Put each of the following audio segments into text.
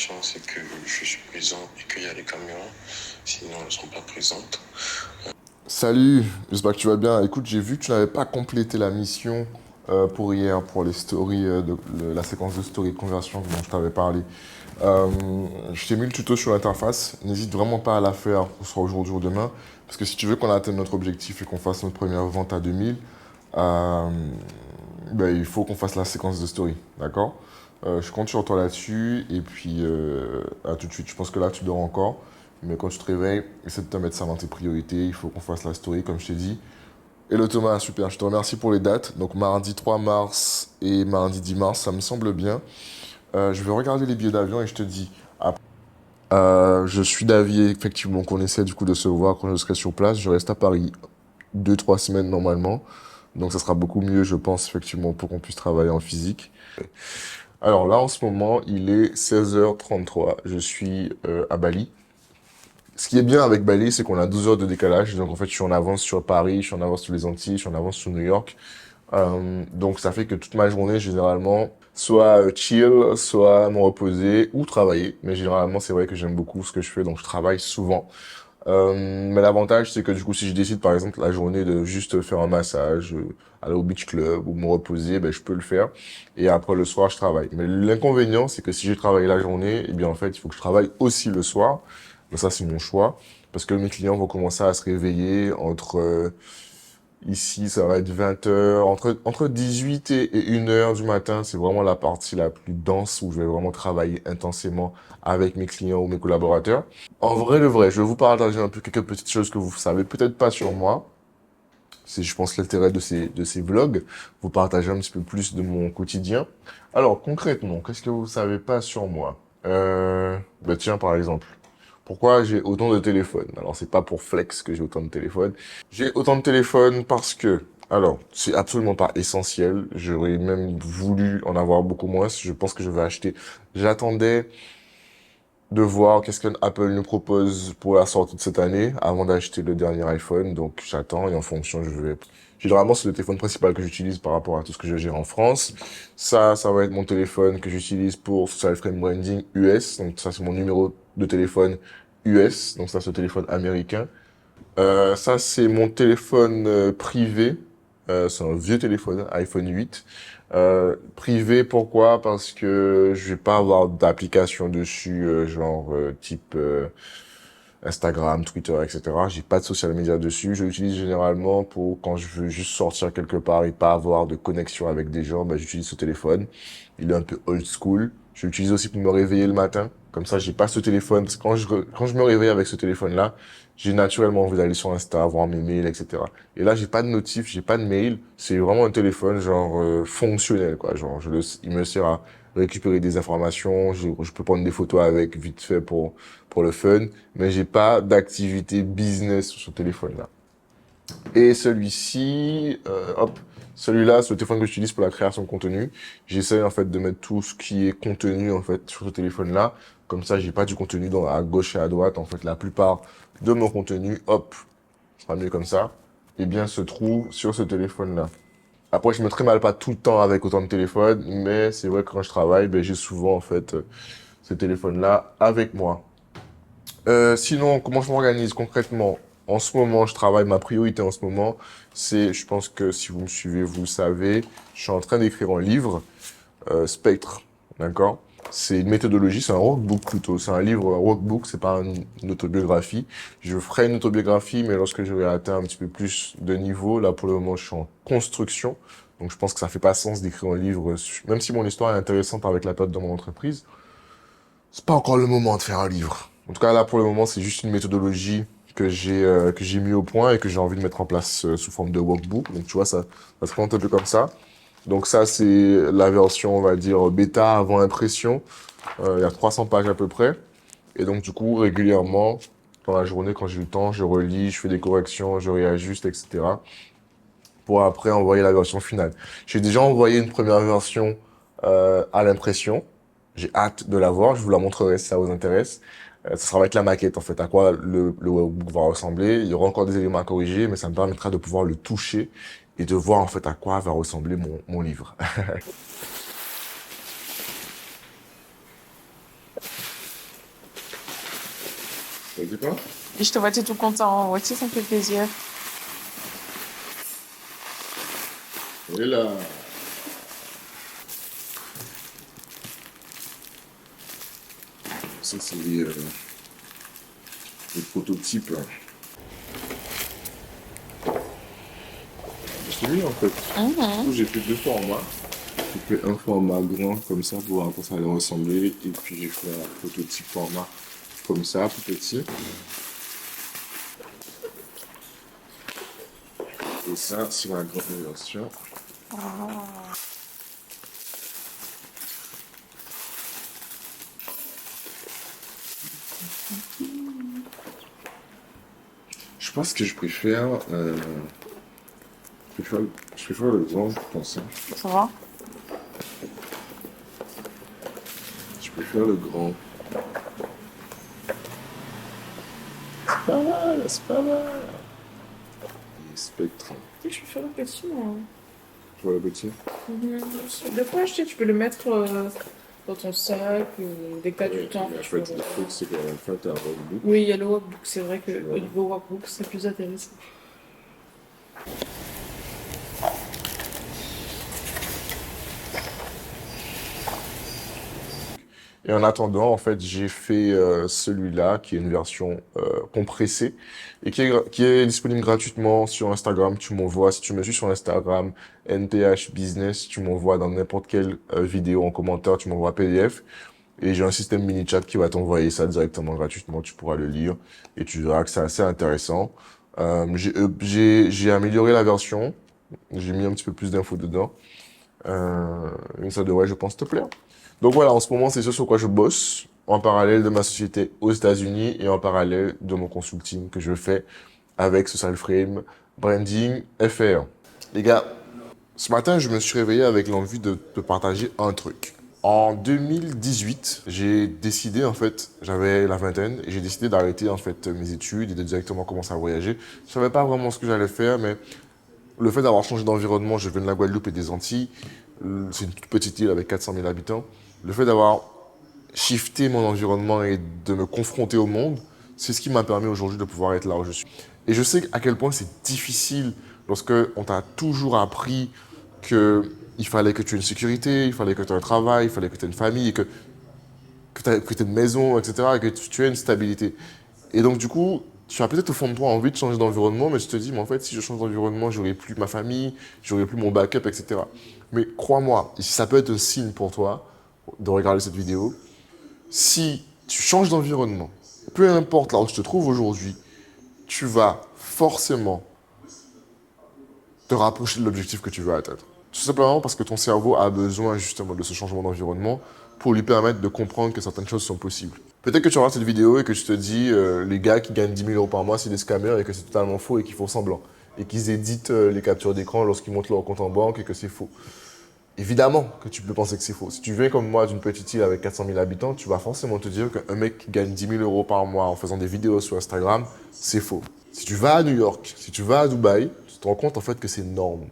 condition, c'est que je suis présent et qu'il y a les caméras. Sinon, elles ne sont pas présentes. Salut, j'espère que tu vas bien. Écoute, j'ai vu que tu n'avais pas complété la mission pour hier, pour les stories, la séquence de story de conversion dont je t'avais parlé. Euh, je t'ai mis le tuto sur l'interface. N'hésite vraiment pas à la faire, que ce soit aujourd'hui ou demain. Parce que si tu veux qu'on atteigne notre objectif et qu'on fasse notre première vente à 2000, euh, ben, il faut qu'on fasse la séquence de story. D'accord? Je compte sur toi là-dessus. Et puis, à tout de suite. Je pense que là, tu dors encore. Mais quand tu te réveilles, essaie de te mettre ça dans tes priorités. Il faut qu'on fasse la story, comme je t'ai dit. Hello Thomas, super. Je te remercie pour les dates. Donc, mardi 3 mars et mardi 10 mars, ça me semble bien. Je vais regarder les billets d'avion et je te dis. Je suis d'avis effectivement qu'on essaie du coup de se voir quand je serai sur place. Je reste à Paris 2, 3 semaines normalement. Donc ça sera beaucoup mieux, je pense, effectivement, pour qu'on puisse travailler en physique. Alors là, en ce moment, il est 16h33. Je suis à Bali. Ce qui est bien avec Bali, c'est qu'on a 12 heures de décalage. Donc en fait, je suis en avance sur Paris, je suis en avance sur les Antilles, je suis en avance sur New York. Donc ça fait que toute ma journée, généralement, soit chill, soit me reposer ou travailler. Mais généralement, c'est vrai que j'aime beaucoup ce que je fais, donc je travaille souvent. Mais l'avantage, c'est que du coup, si je décide, par exemple, la journée de juste faire un massage, aller au beach club ou me reposer, ben, je peux le faire. Et après, le soir, je travaille. Mais l'inconvénient, c'est que si je travaille la journée, eh bien, en fait, il faut que je travaille aussi le soir. Donc ça, c'est mon choix. Parce que mes clients vont commencer à se réveiller ici, ça va être 20 heures, entre 18 et 1 heure du matin. C'est vraiment la partie la plus dense où je vais vraiment travailler intensément avec mes clients ou mes collaborateurs. En vrai, le vrai, je vais vous partager un peu quelques petites choses que vous savez peut-être pas sur moi. C'est, je pense, l'intérêt de ces vlogs. Vous partager un petit peu plus de mon quotidien. Alors, concrètement, qu'est-ce que vous savez pas sur moi? Bah tiens, par exemple. Pourquoi j'ai autant de téléphones? Alors, c'est pas pour flex que j'ai autant de téléphones. J'ai autant de téléphones parce que, alors, c'est absolument pas essentiel. J'aurais même voulu en avoir beaucoup moins. Je pense que je vais acheter. J'attendais de voir qu'est-ce que Apple nous propose pour la sortie de cette année avant d'acheter le dernier iPhone. Donc, j'attends et en fonction, je vais. Généralement, c'est le téléphone principal que j'utilise par rapport à tout ce que je gère en France. Ça va être mon téléphone que j'utilise pour Social Frame Branding US. Donc, ça, c'est mon numéro de téléphone US. Donc, ça, c'est le téléphone américain. Ça, c'est mon téléphone privé. C'est un vieux téléphone, iPhone 8. Privé, pourquoi? Parce que je vais pas avoir d'application dessus, type Instagram, Twitter, etc. J'ai pas de social media dessus. Je l'utilise généralement pour quand je veux juste sortir quelque part et pas avoir de connexion avec des gens, bah, j'utilise ce téléphone. Il est un peu old school. Je l'utilise aussi pour me réveiller le matin. Comme ça, j'ai pas ce téléphone. Parce que quand je me réveille avec ce téléphone-là, j'ai naturellement envie d'aller sur Insta, voir mes mails, etc. Et là, j'ai pas de notif, j'ai pas de mail. C'est vraiment un téléphone, fonctionnel, quoi. Il me sert à récupérer des informations. Je peux prendre des photos avec, vite fait, pour le fun. Mais j'ai pas d'activité business sur ce téléphone-là. Et celui-ci, celui-là, c'est le téléphone que j'utilise pour la création de contenu. J'essaie en fait de mettre tout ce qui est contenu en fait sur ce téléphone-là. Comme ça, j'ai pas du contenu à gauche et à droite. En fait, la plupart de mon contenu, ce sera mieux comme ça, eh bien, se trouve sur ce téléphone-là. Après, je me trimballe pas tout le temps avec autant de téléphones, mais c'est vrai que quand je travaille, ben, j'ai souvent en fait ce téléphone-là avec moi. Sinon, comment je m'organise concrètement? En ce moment, je travaille, ma priorité en ce moment, c'est, je pense que si vous me suivez, vous le savez, je suis en train d'écrire un livre, Spectre, d'accord? C'est une méthodologie, c'est un workbook plutôt, c'est un livre, un workbook, c'est pas une autobiographie. Je ferai une autobiographie, mais lorsque j'aurai atteint un petit peu plus de niveau, là pour le moment, je suis en construction, donc je pense que ça fait pas sens d'écrire un livre, même si mon histoire est intéressante avec la période de mon entreprise, c'est pas encore le moment de faire un livre. En tout cas, là, pour le moment, c'est juste une méthodologie que j'ai mis au point et que j'ai envie de mettre en place sous forme de workbook. Donc, tu vois, ça se présente un peu comme ça. Donc, ça, c'est la version, on va dire, bêta avant impression. Il y a 300 pages à peu près. Et donc, du coup, régulièrement, dans la journée, quand j'ai le temps, je relis, je fais des corrections, je réajuste, etc. pour après envoyer la version finale. J'ai déjà envoyé une première version à l'impression. J'ai hâte de la voir. Je vous la montrerai si ça vous intéresse. Ça sera avec la maquette, en fait, à quoi le webbook va ressembler. Il y aura encore des éléments à corriger, mais ça me permettra de pouvoir le toucher et de voir, en fait, à quoi va ressembler mon livre. Ça te dit pas? Et je te vois, t'es tout content. Ouais, tu sais, ça me fait plaisir. Et là, ça c'est les prototypes. Je t'ai mis en fait. Du coup, j'ai fait deux formats. J'ai fait un format grand comme ça pour voir à quoi ça allait ressembler. Et puis j'ai fait un prototype format comme ça, plus petit. Et ça, c'est la grande version. Je pense que je préfère, je préfère le grand, je pense. Hein. Ça va? Je préfère le grand. C'est pas mal, c'est pas mal. Et Spectre. Je vais faire le petit, moi. Tu vois le petit? Des fois, tu peux le mettre dans ton sac, dès que t'as du temps. Mais en fait, le truc, c'est qu'à la fin, t'as un roadbook. Oui, il y a le workbook. C'est vrai que au niveau workbook, c'est plus intéressant. Et en attendant, en fait, j'ai fait celui-là, qui est une version compressée, et qui est disponible gratuitement sur Instagram. Tu m'envoies, si tu me suis sur Instagram, NPH Business, tu m'envoies dans n'importe quelle vidéo en commentaire, tu m'envoies PDF. Et j'ai un système mini-chat qui va t'envoyer ça directement gratuitement. Tu pourras le lire et tu verras que c'est assez intéressant. J'ai amélioré la version. J'ai mis un petit peu plus d'infos dedans. Et ça devrait, je pense, te plaire. Donc voilà, en ce moment, c'est ce sur quoi je bosse, en parallèle de ma société aux États-Unis et en parallèle de mon consulting que je fais avec Social Frame Branding FR. Les gars, ce matin, je me suis réveillé avec l'envie de te partager un truc. En 2018, j'ai décidé, en fait, j'avais la vingtaine, et j'ai décidé d'arrêter, en fait, mes études et de directement commencer à voyager. Je savais pas vraiment ce que j'allais faire, mais le fait d'avoir changé d'environnement, je viens de la Guadeloupe et des Antilles, c'est une toute petite île avec 400 000 habitants. Le fait d'avoir shifté mon environnement et de me confronter au monde, c'est ce qui m'a permis aujourd'hui de pouvoir être là où je suis. Et je sais à quel point c'est difficile lorsque on t'a toujours appris qu'il fallait que tu aies une sécurité, il fallait que tu aies un travail, il fallait que tu aies une famille, que tu aies une maison, etc., et que tu aies une stabilité. Et donc, du coup, tu as peut-être au fond de toi envie de changer d'environnement, mais tu te dis, mais en fait, si je change d'environnement, j'aurai plus ma famille, j'aurai plus mon backup, etc. Mais crois-moi, et si ça peut être un signe pour toi de regarder cette vidéo, si tu changes d'environnement, peu importe là où tu te trouves aujourd'hui, tu vas forcément te rapprocher de l'objectif que tu veux atteindre. Tout simplement parce que ton cerveau a besoin justement de ce changement d'environnement pour lui permettre de comprendre que certaines choses sont possibles. Peut-être que tu regardes cette vidéo et que tu te dis les gars qui gagnent 10 000 euros par mois, c'est des scammers et que c'est totalement faux et qu'ils font semblant. Et qu'ils éditent les captures d'écran lorsqu'ils montrent leur compte en banque et que c'est faux. Évidemment que tu peux penser que c'est faux. Si tu viens comme moi d'une petite île avec 400 000 habitants, tu vas forcément te dire qu'un mec qui gagne 10 000 euros par mois en faisant des vidéos sur Instagram, c'est faux. Si tu vas à New York, si tu vas à Dubaï, tu te rends compte en fait que c'est norme.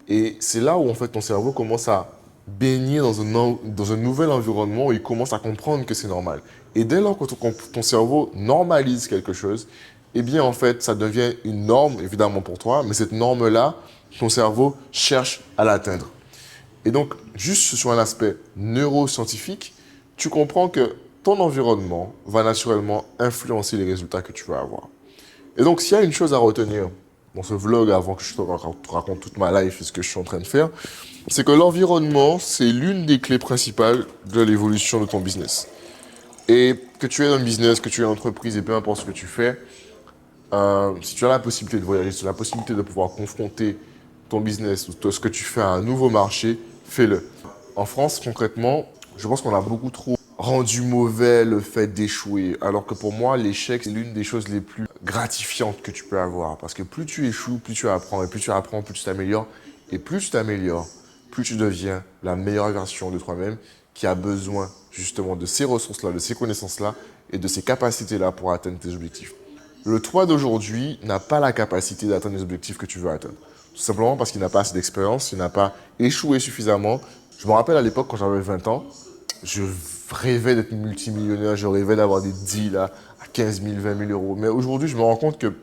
Et c'est là où en fait ton cerveau commence à baigner dans un nouvel environnement où il commence à comprendre que c'est normal. Et dès lors que ton cerveau normalise quelque chose, eh bien en fait ça devient une norme évidemment pour toi, mais cette norme-là, ton cerveau cherche à l'atteindre. Et donc, juste sur un aspect neuroscientifique, tu comprends que ton environnement va naturellement influencer les résultats que tu vas avoir. Et donc, s'il y a une chose à retenir dans ce vlog, avant que je te raconte toute ma life et ce que je suis en train de faire, c'est que l'environnement, c'est l'une des clés principales de l'évolution de ton business. Et que tu aies un business, que tu aies une entreprise, et peu importe ce que tu fais, si tu as la possibilité de voyager, si tu as la possibilité de pouvoir confronter ton business ou ce que tu fais à un nouveau marché, fais-le. En France, concrètement, je pense qu'on a beaucoup trop rendu mauvais le fait d'échouer. Alors que pour moi, l'échec, c'est l'une des choses les plus gratifiantes que tu peux avoir. Parce que plus tu échoues, plus tu apprends. Et plus tu apprends, plus tu t'améliores. Et plus tu t'améliores, plus tu deviens la meilleure version de toi-même qui a besoin justement de ces ressources-là, de ces connaissances-là et de ces capacités-là pour atteindre tes objectifs. Le toi d'aujourd'hui n'a pas la capacité d'atteindre les objectifs que tu veux atteindre. Tout simplement parce qu'il n'a pas assez d'expérience, il n'a pas échoué suffisamment. Je me rappelle à l'époque, quand j'avais 20 ans, je rêvais d'être multimillionnaire, je rêvais d'avoir des deals à 15 000, 20 000 euros. Mais aujourd'hui, je me rends compte que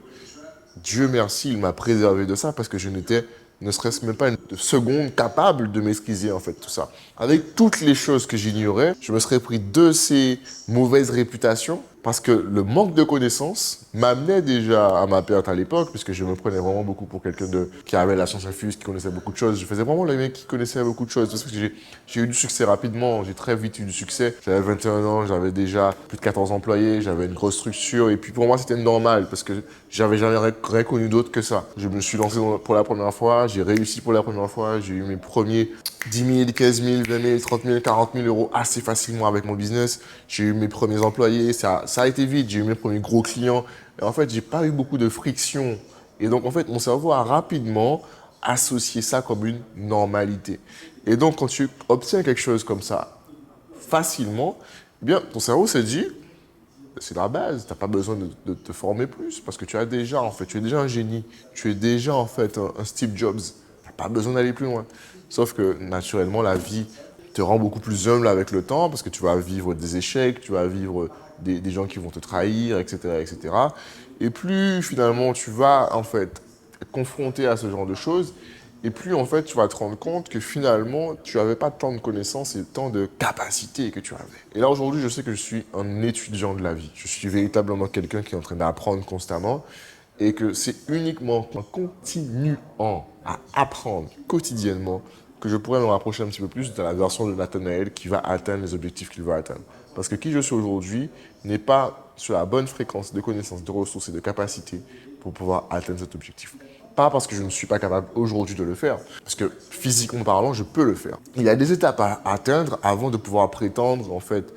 Dieu merci, il m'a préservé de ça parce que je n'étais, ne serait-ce même pas une seconde capable de maîtriser en fait tout ça. Avec toutes les choses que j'ignorais, je me serais pris de ces mauvaises réputations parce que le manque de connaissances m'amenait déjà à ma perte à l'époque, puisque je me prenais vraiment beaucoup pour quelqu'un qui avait la science infuse, qui connaissait beaucoup de choses. Je faisais vraiment le mec qui connaissait beaucoup de choses. Parce que j'ai eu du succès rapidement, j'ai très vite eu du succès. J'avais 21 ans, j'avais déjà plus de 14 employés, j'avais une grosse structure. Et puis pour moi, c'était normal parce que j'avais jamais rien connu d'autre que ça. Je me suis lancé pour la première fois, j'ai réussi pour la première fois, j'ai eu mes premiers 10 000, 15 000, 20 000, 30 000, 40 000 euros assez facilement avec mon business. J'ai eu mes premiers employés, ça a été vite, j'ai eu mes premiers gros clients. Et en fait, j'ai pas eu beaucoup de friction. Et donc, en fait, mon cerveau a rapidement associé ça comme une normalité. Et donc, quand tu obtiens quelque chose comme ça facilement, eh bien, ton cerveau s'est dit, c'est la base, tu n'as pas besoin de te former plus parce que tu as déjà, en fait, tu es déjà un génie. Tu es déjà, en fait, un Steve Jobs. Tu n'as pas besoin d'aller plus loin. Sauf que, naturellement, la vie te rend beaucoup plus humble avec le temps parce que tu vas vivre des échecs, tu vas vivre des gens qui vont te trahir, etc., etc. Et plus, finalement, tu vas, en fait, être confronté à ce genre de choses, et plus, en fait, tu vas te rendre compte que finalement, tu n'avais pas tant de connaissances et tant de capacités que tu avais. Et là, aujourd'hui, je sais que je suis un étudiant de la vie. Je suis véritablement quelqu'un qui est en train d'apprendre constamment et que c'est uniquement en continuant à apprendre quotidiennement que je pourrais me rapprocher un petit peu plus de la version de Nathanaël qui va atteindre les objectifs qu'il va atteindre. Parce que qui je suis aujourd'hui n'est pas sur la bonne fréquence de connaissances, de ressources et de capacités pour pouvoir atteindre cet objectif. Pas parce que je ne suis pas capable aujourd'hui de le faire, parce que physiquement parlant, je peux le faire. Il y a des étapes à atteindre avant de pouvoir prétendre, en fait,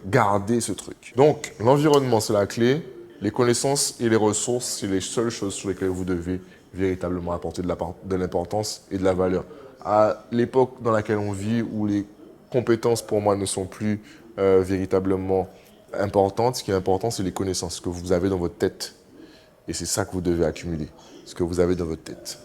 garder ce truc. Donc, l'environnement, c'est la clé. Les connaissances et les ressources, c'est les seules choses sur lesquelles vous devez véritablement apporter de l'importance et de la valeur. À l'époque dans laquelle on vit, où les compétences, pour moi, ne sont plus véritablement importantes, ce qui est important, c'est les connaissances que vous avez dans votre tête. Et c'est ça que vous devez accumuler, ce que vous avez dans votre tête.